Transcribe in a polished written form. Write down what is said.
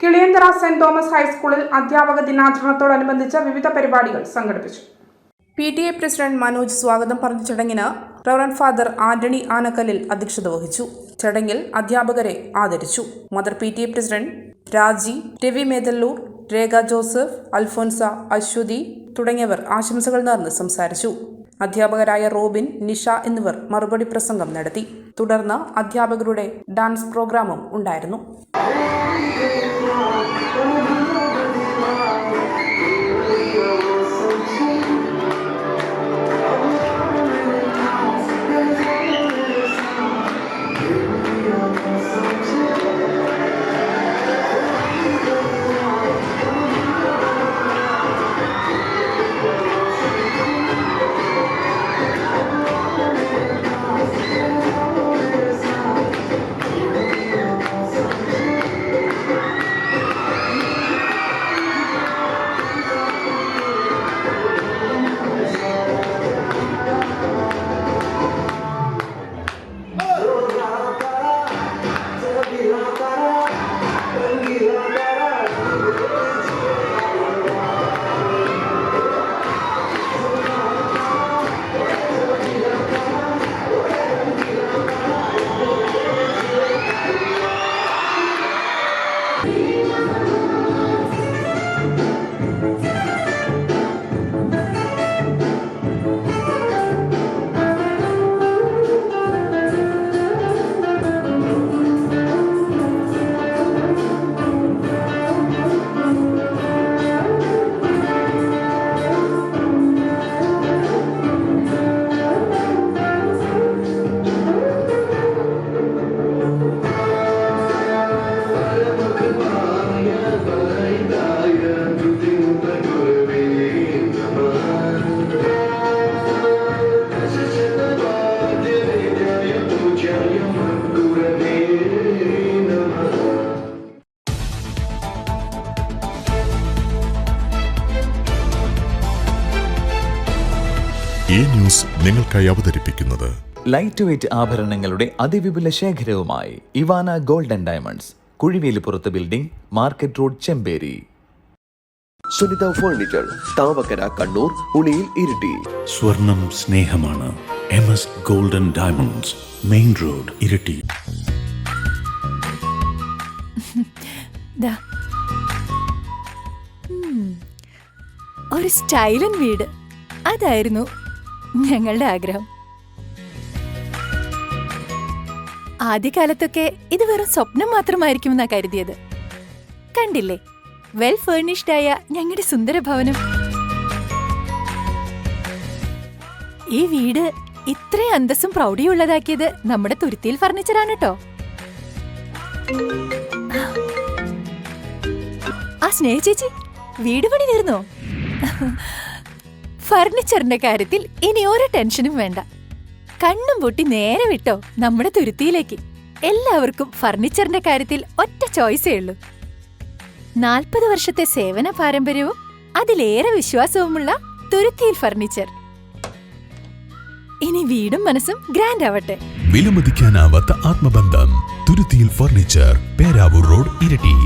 Kiliyanthara saint Thomas ഹൈസ്കൂളിൽ അധ്യാപക ദിനാചരണത്തോടനുബന്ധിച്ച് വിവിധ പരിപാടികൾ സംഘടിപ്പിച്ചു. PTA പ്രസിഡന്റ് മനോജ് സ്വാഗതം പറഞ്ഞ ചടങ്ങിന് റവറന്റ് ഫാദർ ആന്റണി ആനക്കല്ലിൽ അധ്യക്ഷത വഹിച്ചു. ചടങ്ങിൽ അധ്യാപകരെ ആദരിച്ചു. മദർ PTA പ്രസിഡന്റ് രാജി, രവി മേതല്ലൂർ, രേഖ ജോസഫ്, അൽഫോൻസ, അശ്വതി തുടങ്ങിയവർ ആശംസകൾ നേർന്ന് സംസാരിച്ചു. അധ്യാപകരായ റോബിൻ, നിഷ എന്നിവർ മറുപടി പ്രസംഗം നടത്തി. തുടർന്ന് അധ്യാപകരുടെ ഡാൻസ് പ്രോഗ്രാമും ഉണ്ടായിരുന്നു. ഈ ന്യൂസ് നിങ്ങൾക്കായി അവതരിപ്പിക്കുന്നത് ലൈറ്റ് വെയ്റ്റ് ആഭരണങ്ങളുടെ അതിവിപുല ശേഖരവുമായി ഇവാന ഗോൾഡ് ആൻഡ് ഡയമണ്ട്സ്, കുഴിവേലിപ്പുറത്ത് building, market road, Chemperi. Sunitha furniture, Thavakkara, Kannur, Uliyil, Iritty. സ്വർണം സ്നേഹമാണ്. MS gold and diamonds, main road, Iritty. ഒരു സ്റ്റൈലൻ വീട്, അതായിരുന്നു ഞങ്ങളുടെ ആഗ്രഹം. ആദ്യകാലത്തൊക്കെ ഇത് വെറും സ്വപ്നം മാത്രമായിരിക്കുമെന്നാ കരുതിയത്. കണ്ടില്ലേ, വെൽ ഫേർണിഷ്ഡ് ആയ ഞങ്ങളുടെ സുന്ദര ഭവനം. ഈ വീട് ഇത്രയും അന്തസ്സും പ്രൗഢിയുള്ളതാക്കിയത് നമ്മുടെ തുരുത്തിയിൽ ഫർണിച്ചറാണ് കേട്ടോ. ആ സ്നേഹ ചേച്ചി, വീട് പണി തീർന്നോ? ഫർണിച്ചറിന്റെ കാര്യത്തിൽ ഇനി ഒരു ടെൻഷനും വേണ്ട. കണ്ണും പൂട്ടി നേരെ വിട്ടോ നമ്മുടെ തുരുത്തിയിലേക്ക്. എല്ലാവർക്കും ഫർണിച്ചറിന്റെ കാര്യത്തിൽ ഒറ്റ ചോയ്സേ ഉള്ളൂ. 40 വർഷത്തെ സേവന പാരമ്പര്യവും അതിലേറെ വിശ്വാസവുമുള്ള തുരുത്തിയിൽ ഫർണിച്ചർ. ഇനി വീടും മനസ്സും ഗ്രാൻഡ് ആവട്ടെ. വിലമതിക്കാനാവാത്ത ആത്മബന്ധം. തുരുത്തിയിൽ ഫർണിച്ചർ, പേരാവൂർ റോഡ്, ഇരിട്ടി.